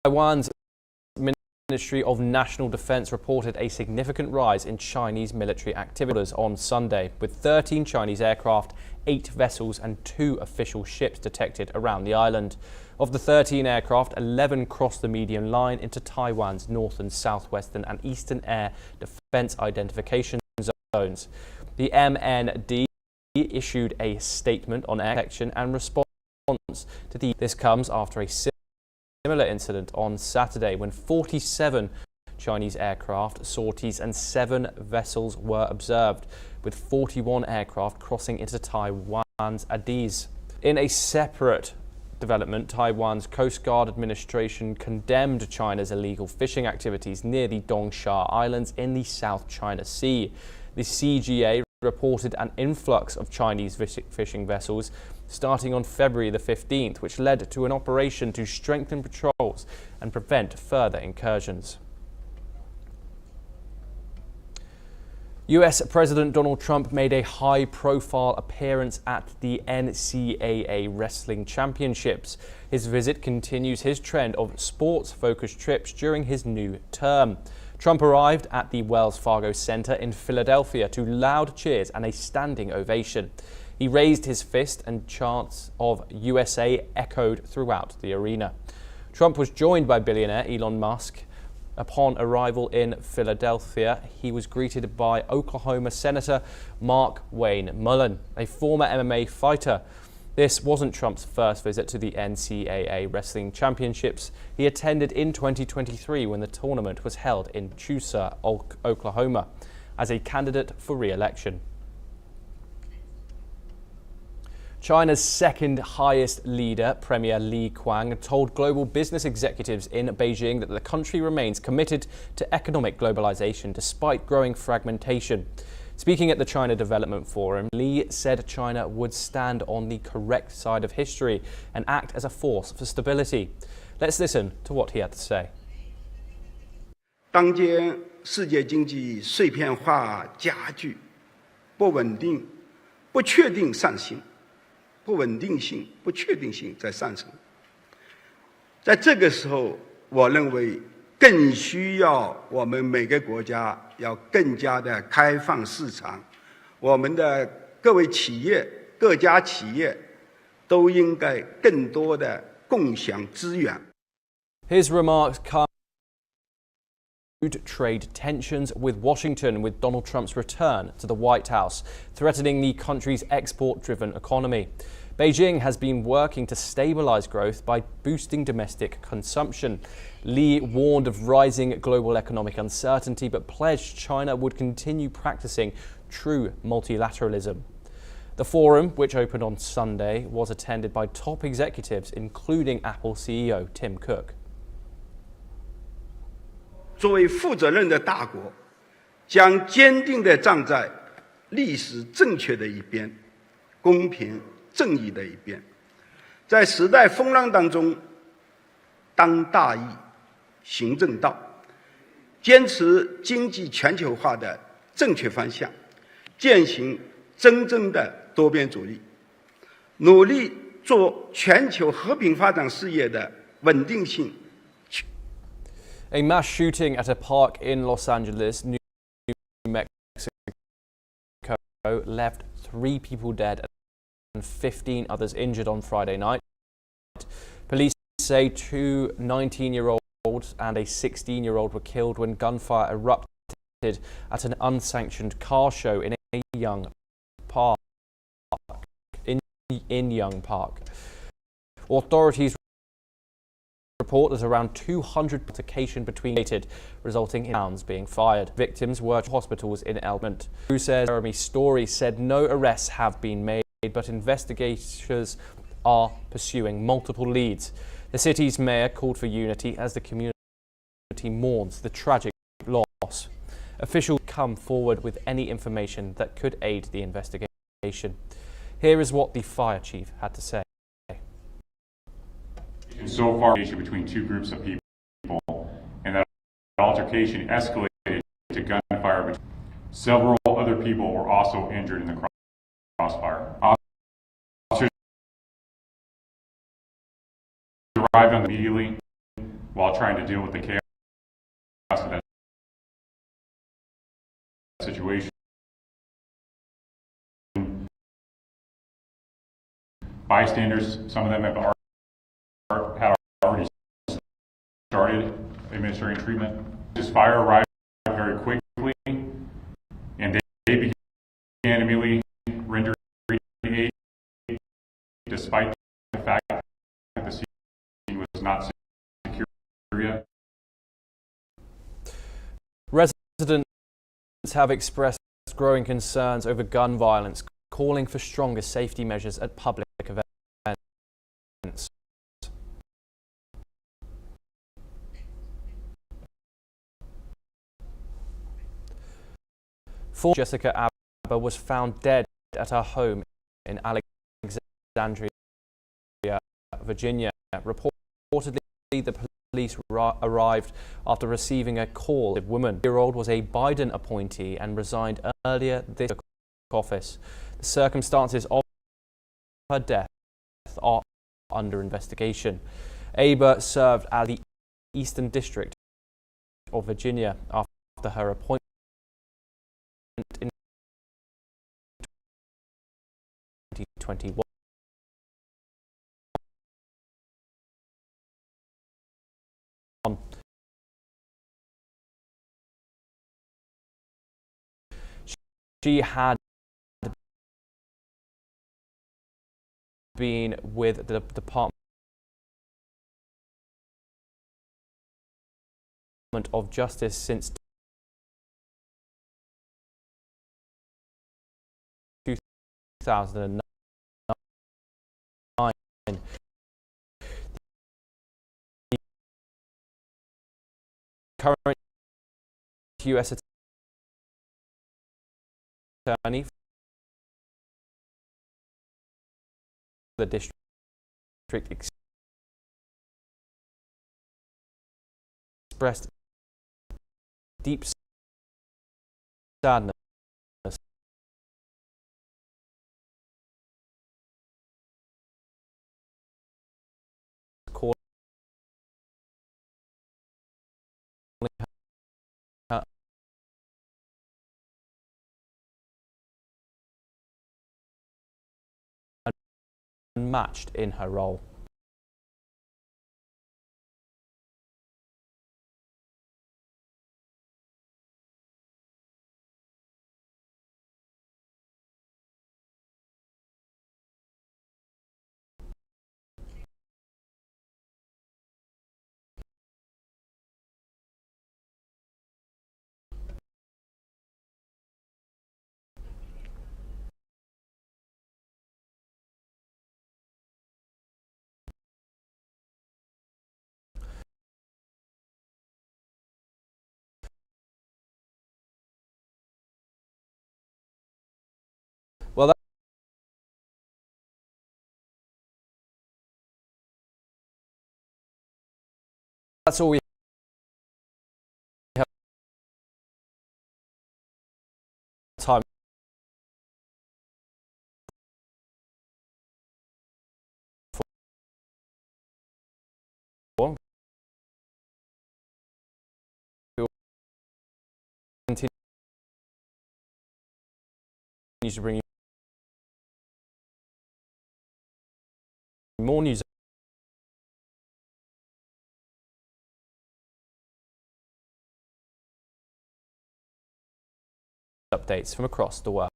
Taiwan's Ministry of National Defense reported a significant rise in Chinese military activities on Sunday, with 13 Chinese aircraft, 8 vessels and 2 official ships detected around the island. Of the 13 aircraft, 11 crossed the median line into Taiwan's northern, southwestern and eastern air defense identification zones. The MND issued a statement on air protection and response to this comes after a similar incident on Saturday when 47 Chinese aircraft, sorties and 7 vessels were observed, with 41 aircraft crossing into Taiwan's Ades. In a separate development, Taiwan's Coast Guard administration condemned China's illegal fishing activities near the Dongsha Islands in the South China Sea. The CGA reported an influx of Chinese fishing vessels starting on February the 15th, which led to an operation to strengthen patrols and prevent further incursions. US President Donald Trump made a high-profile appearance at the NCAA Wrestling Championships. His visit continues his trend of sports-focused trips during his new term. Trump arrived at the Wells Fargo Center in Philadelphia to loud cheers and a standing ovation. He raised his fist and chants of USA echoed throughout the arena. Trump was joined by billionaire Elon Musk. Upon arrival in Philadelphia, he was greeted by Oklahoma Senator Mark Wayne Mullen, a former MMA fighter. This wasn't Trump's first visit to the NCAA Wrestling Championships. He attended in 2023 when the tournament was held in Tulsa, Oklahoma, as a candidate for re-election. China's second highest leader, Premier Li Qiang, told global business executives in Beijing that the country remains committed to economic globalization despite growing fragmentation. Speaking at the China Development Forum, Li said China would stand on the correct side of history and act as a force for stability. Let's listen to what he had to say. 当今世界经济碎片化加剧，不稳定、不确定上行。 不稳定性、不确定性在上升，在这个时候，我认为更需要我们每个国家要更加的开放市场，我们的各位企业、各家企业都应该更多的共享资源。 His remarks come trade tensions with Washington, with Donald Trump's return to the White House, threatening the country's export-driven economy. Beijing has been working to stabilize growth by boosting domestic consumption. Li warned of rising global economic uncertainty, but pledged China would continue practicing true multilateralism. The forum, which opened on Sunday, was attended by top executives, including Apple CEO Tim Cook. 作为负责任的大国，将坚定地站在历史正确的一边，公平正义的一边，在时代风浪当中，当大义，行正道，坚持经济全球化的正确方向，践行真正的多边主义，努力做全球和平发展事业的稳定性。 A mass shooting at a park in Los Angeles, New Mexico, left 3 people dead and 15 others injured on Friday night. Police say 2 19-year-olds and a 16-year-old were killed when gunfire erupted at an unsanctioned car show in a Young Park. In Young Park. Authorities report that around 200 altercation between resulting in rounds being fired. Victims were to hospitals in Elmont. Who says Jeremy Story said no arrests have been made, but investigators are pursuing multiple leads. The city's mayor called for unity as the community mourns the tragic loss. Officials come forward with any information that could aid the investigation. Here is what the fire chief had to say. So far, between 2 groups of people, and that altercation escalated to gunfire. Several other people were also injured in the crossfire. Officers arrived immediately. while trying to deal with the chaos of that situation. Bystanders, some of them had already started administering treatment. This fire arrived very quickly, and they began immediately rendering aid, despite the fact that the scene was not secure yet. Residents have expressed growing concerns over gun violence, calling for stronger safety measures at public events. Former Jessica Abba was found dead at her home in Alexandria, Virginia. Reportedly, the police arrived after receiving a call. The woman-year-old was a Biden appointee and resigned earlier this office. The circumstances of her death are under investigation. Abba served at the Eastern District of Virginia after her appointment in 2021. She had been with the Department of Justice since 2009. The current U.S. Attorney for the district expressed deep sadness calling her unmatched in her role. Well, that's all we have time for. We'll continue to bring you more news updates from across the world.